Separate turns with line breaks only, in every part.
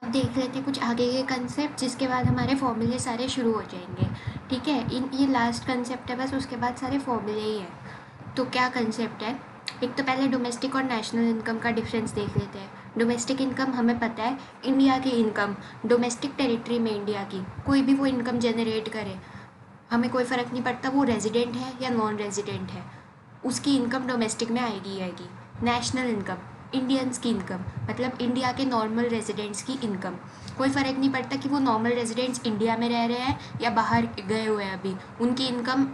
देख लेते हैं कुछ आगे के कंसेप्ट, जिसके बाद हमारे फॉर्मूले सारे शुरू हो जाएंगे। ठीक है, इन ये लास्ट कंसेप्ट है बस, उसके बाद सारे फॉर्मूले ही हैं। तो क्या कंसेप्ट है, एक तो पहले डोमेस्टिक और नेशनल इनकम का डिफरेंस देख लेते हैं। डोमेस्टिक इनकम हमें पता है, इंडिया की इनकम, डोमेस्टिक टेरिटरी में इंडिया की कोई भी वो इनकम जनरेट करे, हमें कोई फ़र्क नहीं पड़ता वो रेजिडेंट है या नॉन रेजिडेंट है, उसकी इनकम डोमेस्टिक में आएगी ही आएगी। नेशनल इनकम, इंडियंस की इनकम, मतलब इंडिया के नॉर्मल रेजिडेंट्स की इनकम, कोई फ़र्क नहीं पड़ता कि वो नॉर्मल रेजिडेंट्स इंडिया में रह रहे हैं या बाहर गए हुए हैं, अभी उनकी इनकम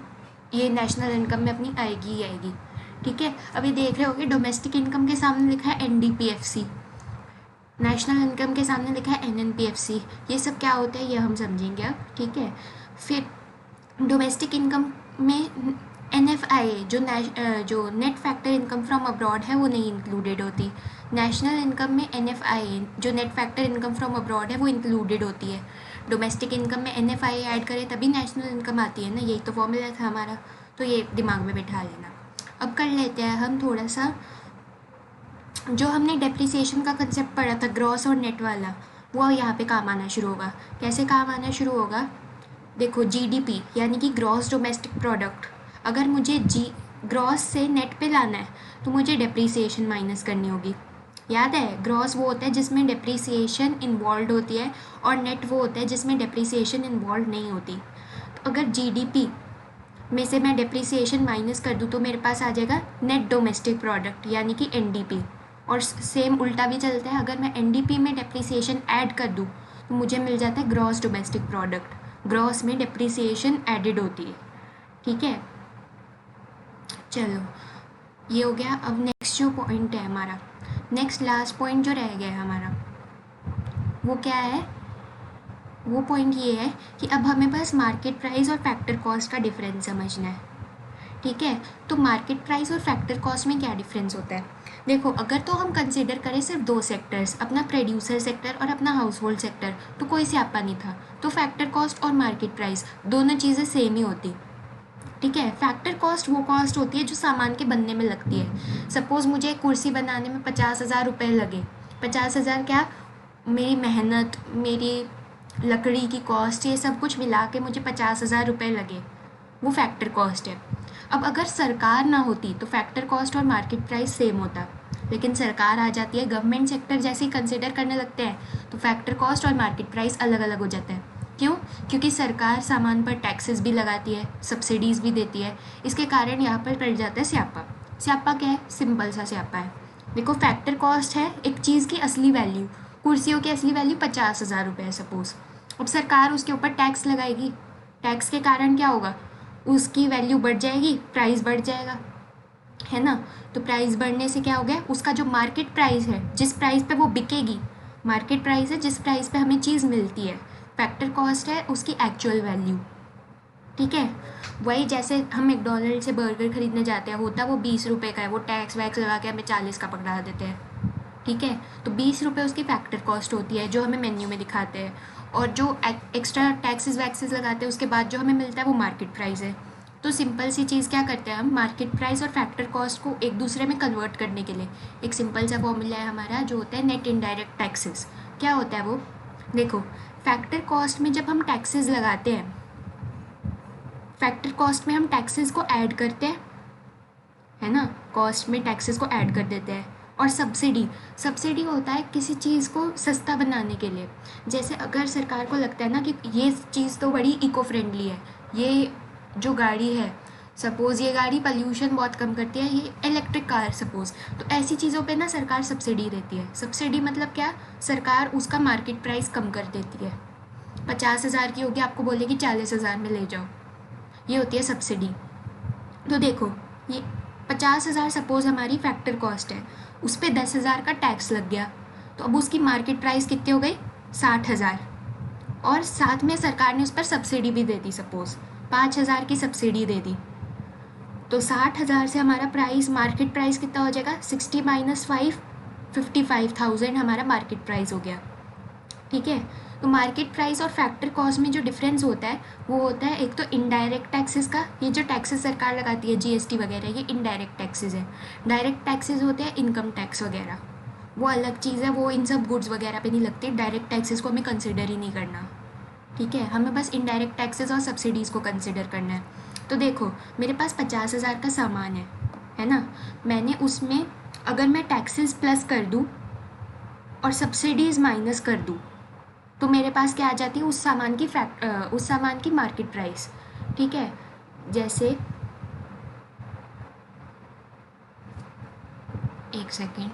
ये नेशनल इनकम में अपनी आएगी ही आएगी। ठीक है, अभी देख रहे होगे डोमेस्टिक इनकम के सामने लिखा है NDPFC, नेशनल इनकम के सामने लिखा है NNPFC। ये सब क्या होता है ये हम समझेंगे अब। ठीक है, फिर डोमेस्टिक इनकम में NFIA जो net factor income from abroad है वो नहीं इंक्लूडेड होती। नेशनल इनकम में NFIA जो net factor income from abroad है वो इंक्लूडेड होती है। डोमेस्टिक इनकम में NFIA ऐड करें तभी नेशनल इनकम आती है ना, यही तो फॉर्मूला था हमारा, तो ये दिमाग में बैठा लेना। अब कर लेते हैं हम थोड़ा सा, जो हमने डेप्रिसिएशन का कंसेप्ट पढ़ा था ग्रॉस और नेट वाला, वो यहाँ पे काम आना शुरू होगा। कैसे काम आना शुरू होगा, देखो GDP यानी कि ग्रॉस डोमेस्टिक प्रोडक्ट, अगर मुझे ग्रॉस से नेट पे लाना है तो मुझे डेप्रिसिएशन माइनस करनी होगी। याद है, ग्रॉस वो होता है जिसमें डेप्रिसिएशन इन्वॉल्व होती है और नेट वो होता है जिसमें डेप्रिसिएशन इन्वॉल्व नहीं होती। तो अगर GDP में से मैं डेप्रिसिएशन माइनस कर दूँ तो मेरे पास आ जाएगा नेट डोमेस्टिक प्रोडक्ट यानी कि NDP। और सेम उल्टा भी चलता है, अगर मैं NDP में डेप्रिसिएशन ऐड कर दूँ तो मुझे मिल जाता है ग्रॉस डोमेस्टिक प्रोडक्ट, ग्रॉस में डेप्रिसिएशन एडेड होती है। ठीक है, चलो ये हो गया। अब नेक्स्ट जो पॉइंट है हमारा, नेक्स्ट लास्ट पॉइंट जो रह गया है हमारा, वो क्या है, वो पॉइंट ये है कि अब हमें बस मार्केट प्राइस और फैक्टर कॉस्ट का डिफरेंस समझना है। ठीक है, तो मार्केट प्राइस और फैक्टर कॉस्ट में क्या डिफरेंस होता है, देखो अगर तो हम कंसिडर करें सिर्फ दो सेक्टर्स, अपना प्रोड्यूसर सेक्टर और अपना हाउस होल्ड सेक्टर, तो कोई स्यापा नहीं था, तो फैक्टर कॉस्ट और मार्केट प्राइस दोनों चीज़ें सेम ही होती। ठीक है, फैक्टर कॉस्ट वो कॉस्ट होती है जो सामान के बनने में लगती है। सपोज़ मुझे एक कुर्सी बनाने में 50,000 रुपये लगे, 50,000 क्या, मेरी मेहनत, मेरी लकड़ी की कॉस्ट, ये सब कुछ मिला के मुझे 50,000 रुपये लगे, वो फैक्टर कॉस्ट है। अब अगर सरकार ना होती तो फैक्टर कॉस्ट और मार्केट प्राइस सेम होता, लेकिन सरकार आ जाती है, गवर्नमेंट सेक्टर जैसे ही कंसिडर करने लगते हैं तो फैक्टर कॉस्ट और मार्केट प्राइस अलग अलग हो जाता है। क्यों, क्योंकि सरकार सामान पर टैक्सेस भी लगाती है, सब्सिडीज़ भी देती है, इसके कारण यहाँ पर पड़ जाता है स्यापा। स्यापा क्या है, सिंपल सा स्यापा है। देखो फैक्टर कॉस्ट है एक चीज़ की असली वैल्यू, कुर्सियों की असली वैल्यू 50,000 रुपये है सपोज़, अब सरकार उसके ऊपर टैक्स लगाएगी, टैक्स के कारण क्या होगा, उसकी वैल्यू बढ़ जाएगी, प्राइस बढ़ जाएगा, है ना। तो प्राइस बढ़ने से क्या हो गया, उसका जो मार्केट प्राइस है, जिस प्राइस पे वो बिकेगी, मार्केट प्राइस है जिस प्राइस पे हमें चीज़ मिलती है, फैक्टर कॉस्ट है उसकी एक्चुअल वैल्यू। ठीक है, वही जैसे हम मैकडॉनल्ड से बर्गर खरीदने जाते हैं, होता वो 20 रुपये का है, वो टैक्स वैक्स लगा के हमें 40 का पकड़ा देते हैं। ठीक है, तो 20 रुपये उसकी फैक्टर कॉस्ट होती है जो हमें मेन्यू में दिखाते हैं, और जो एक्स्ट्रा टैक्सेस वैक्सेस लगाते हैं उसके बाद जो हमें मिलता है वो मार्केट प्राइस है। तो सिंपल सी चीज़ क्या करते हैं हम, मार्केट प्राइस और फैक्टर कॉस्ट को एक दूसरे में कन्वर्ट करने के लिए एक सिंपल सा फॉर्मूला है हमारा जो होता है नेट इनडायरेक्ट टैक्सेस। क्या होता है वो, देखो फैक्टर कॉस्ट में जब हम टैक्सेस लगाते हैं, फैक्टर कॉस्ट में हम टैक्सेस को ऐड करते हैं, है ना, कॉस्ट में टैक्सेस को ऐड कर देते हैं। और सब्सिडी, सब्सिडी होता है किसी चीज़ को सस्ता बनाने के लिए, जैसे अगर सरकार को लगता है ना कि ये चीज़ तो बड़ी इको फ्रेंडली है, ये जो गाड़ी है सपोज़ ये गाड़ी पॉल्यूशन बहुत कम करती है, ये इलेक्ट्रिक कार सपोज़, तो ऐसी चीज़ों पे ना सरकार सब्सिडी देती है। सब्सिडी मतलब क्या, सरकार उसका मार्केट प्राइस कम कर देती है, 50,000 की होगी आपको बोलेगी 40,000 में ले जाओ, ये होती है सब्सिडी। तो देखो ये 50,000 सपोज़ हमारी फैक्टर कॉस्ट है, उस पर 10,000 का टैक्स लग गया, तो अब उसकी मार्केट प्राइस कितनी हो गई, 60,000, और साथ में सरकार ने उस पर सब्सिडी भी दे दी, सपोज़ 5,000 की सब्सिडी दे दी, तो 60,000 से हमारा प्राइस, मार्केट प्राइस कितना हो जाएगा, 60 - 5 55,000 हमारा मार्केट प्राइस हो गया। ठीक है, तो मार्केट प्राइस और फैक्टर कॉस्ट में जो डिफरेंस होता है वो होता है एक तो इनडायरेक्ट टैक्सेस का, ये जो टैक्सेस सरकार लगाती है GST वगैरह, ये इनडायरेक्ट टैक्सेस है। डायरेक्ट टैक्सेस होते हैं इनकम टैक्स वगैरह, वो अलग चीज़ है, वो इन सब गुड्स वगैरह पे नहीं लगती। डायरेक्ट टैक्सेस को हमें कंसिडर ही नहीं करना, ठीक है, हमें बस इनडायरेक्ट टैक्सेस और सब्सिडीज़ को कंसिडर करना है। तो देखो मेरे पास 50,000 का सामान है ना, मैंने उसमें अगर मैं टैक्सेस प्लस कर दूँ और सब्सिडीज़ माइनस कर दूँ तो मेरे पास क्या आ जाती है, उस सामान की मार्केट प्राइस, ठीक है। जैसे एक सेकेंड,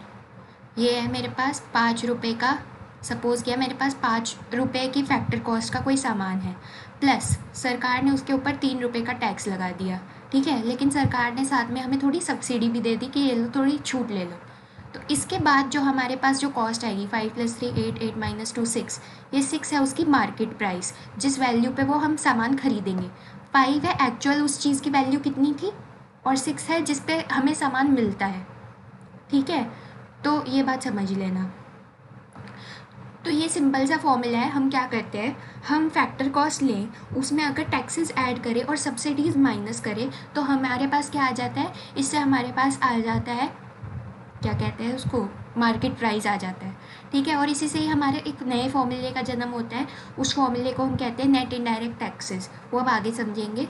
ये है मेरे पास 5 रुपये का, सपोज़ किया मेरे पास 5 रुपये की फैक्टर कॉस्ट का कोई सामान है, प्लस सरकार ने उसके ऊपर 3 रुपये का टैक्स लगा दिया, ठीक है, लेकिन सरकार ने साथ में हमें थोड़ी सब्सिडी भी दे दी कि ये लो थोड़ी छूट ले लो। तो इसके बाद जो हमारे पास जो कॉस्ट आएगी 5 + 3 8, 8 - 2 6, ये 6 है उसकी मार्केट प्राइस, जिस वैल्यू पे वो हम सामान खरीदेंगे। 5 है एक्चुअल उस चीज़ की वैल्यू कितनी थी, और 6 है जिस पे हमें सामान मिलता है, ठीक है। तो ये बात समझ लेना। तो ये सिंपल सा फॉर्मूला है। हम क्या करते हैं, हम फैक्टर कॉस्ट लें, उसमें अगर टैक्सेस ऐड करें और सब्सिडीज़ माइनस करें तो हमारे पास क्या आ जाता है, इससे हमारे पास आ जाता है, क्या कहते हैं उसको, मार्केट प्राइस आ जाता है, ठीक है। और इसी से ही हमारे एक नए फॉर्मूले का जन्म होता है, उस फॉर्मूले को हम कहते हैं नेट इनडायरेक्ट टैक्सेस। वो अब आगे समझेंगे।